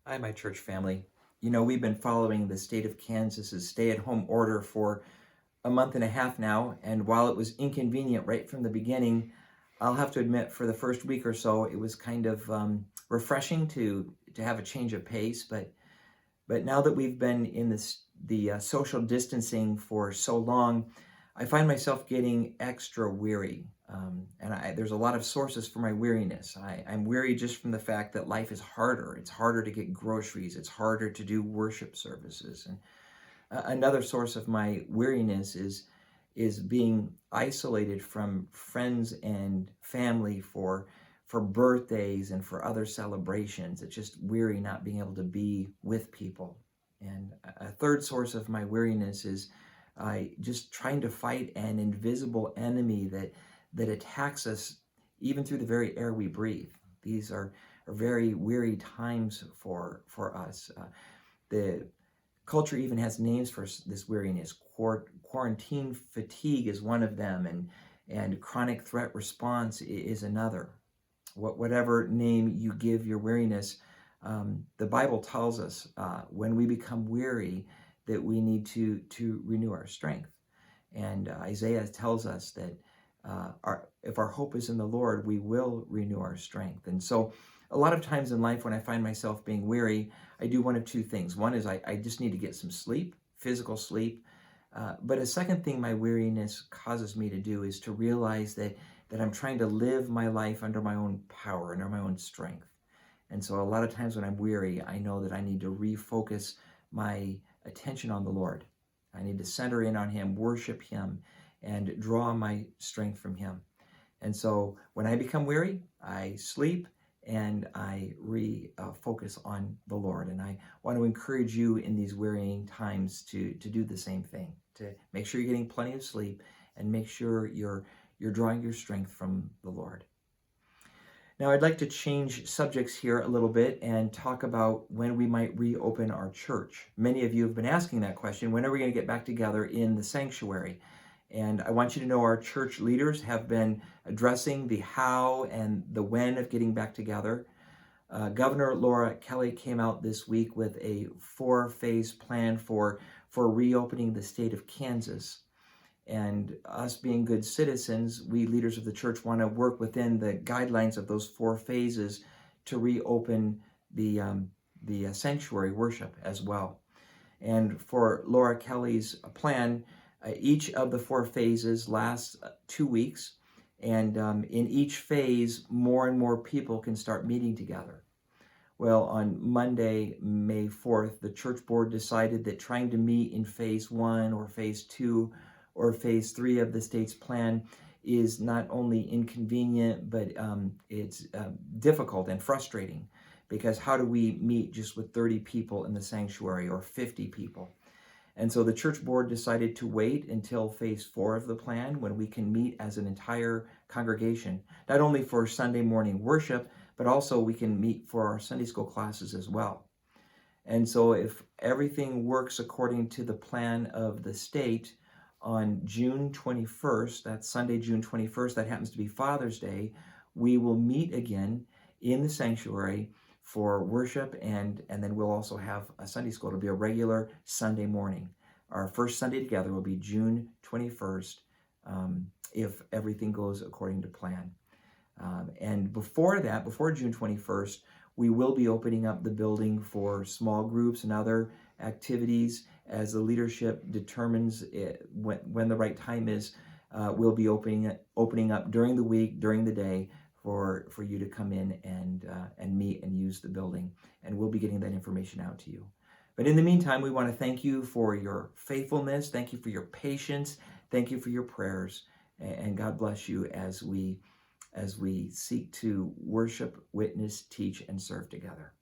Hi, my church family. You know, we've been following the state of Kansas's stay-at-home order for a month and a half now, and while it was inconvenient right from the beginning, I'll have to admit for the first week or so, it was kind of refreshing to have a change of pace. But now that we've been in the social distancing for so long, I find myself getting extra weary. There's a lot of sources for my weariness. I'm weary just from the fact that life is harder. It's harder to get groceries. It's harder to do worship services. And another source of my weariness is being isolated from friends and family for birthdays and for other celebrations. It's just weary not being able to be with people. And a third source of my weariness is just trying to fight an invisible enemy that attacks us even through the very air we breathe. These are very weary times for us. The culture even has names for this weariness. Quarantine fatigue is one of them, and chronic threat response is another. Whatever name you give your weariness, the Bible tells us when we become weary that we need to renew our strength. And Isaiah tells us that if our hope is in the Lord, we will renew our strength. And so a lot of times in life when I find myself being weary, I do one of two things. One is I just need to get some sleep, physical sleep. But a second thing my weariness causes me to do is to realize that I'm trying to live my life under my own power, under my own strength. And so a lot of times when I'm weary, I know that I need to refocus my attention on the Lord. I need to center in on Him, worship Him, and draw my strength from Him. And so when I become weary, I sleep and I refocus on the Lord. And I want to encourage you in these wearying times to do the same thing, to make sure you're getting plenty of sleep and make sure you're drawing your strength from the Lord. Now, I'd like to change subjects here a little bit and talk about when we might reopen our church. Many of you have been asking that question. When are we going to get back together in the sanctuary? And I want you to know our church leaders have been addressing the how and the when of getting back together. Governor Laura Kelly came out this week with a 4-phase plan for reopening the state of Kansas. And us being good citizens, we leaders of the church want to work within the guidelines of those 4 phases to reopen the sanctuary worship as well. And for Laura Kelly's plan, each of the 4 phases lasts 2 weeks. And in each phase, more and more people can start meeting together. Well, on Monday, May 4th, the church board decided that trying to meet in phase 1 or phase 2 or phase 3 of the state's plan is not only inconvenient, but it's difficult and frustrating, because how do we meet just with 30 people in the sanctuary or 50 people? And so the church board decided to wait until phase 4 of the plan, when we can meet as an entire congregation, not only for Sunday morning worship, but also we can meet for our Sunday school classes as well. And so if everything works according to the plan of the state, on June 21st, that's Sunday, June 21st, that happens to be Father's Day, we will meet again in the sanctuary for worship, and then we'll also have a Sunday school. It'll be a regular Sunday morning. Our first Sunday together will be June 21st, if everything goes according to plan. And before that, before June 21st, we will be opening up the building for small groups and other activities as the leadership determines when the right time is. We'll be opening up during the week, during the day, for you to come in and meet and use the building. And we'll be getting that information out to you. But in the meantime, we want to thank you for your faithfulness. Thank you for your patience. Thank you for your prayers. And God bless you as we seek to worship, witness, teach, and serve together.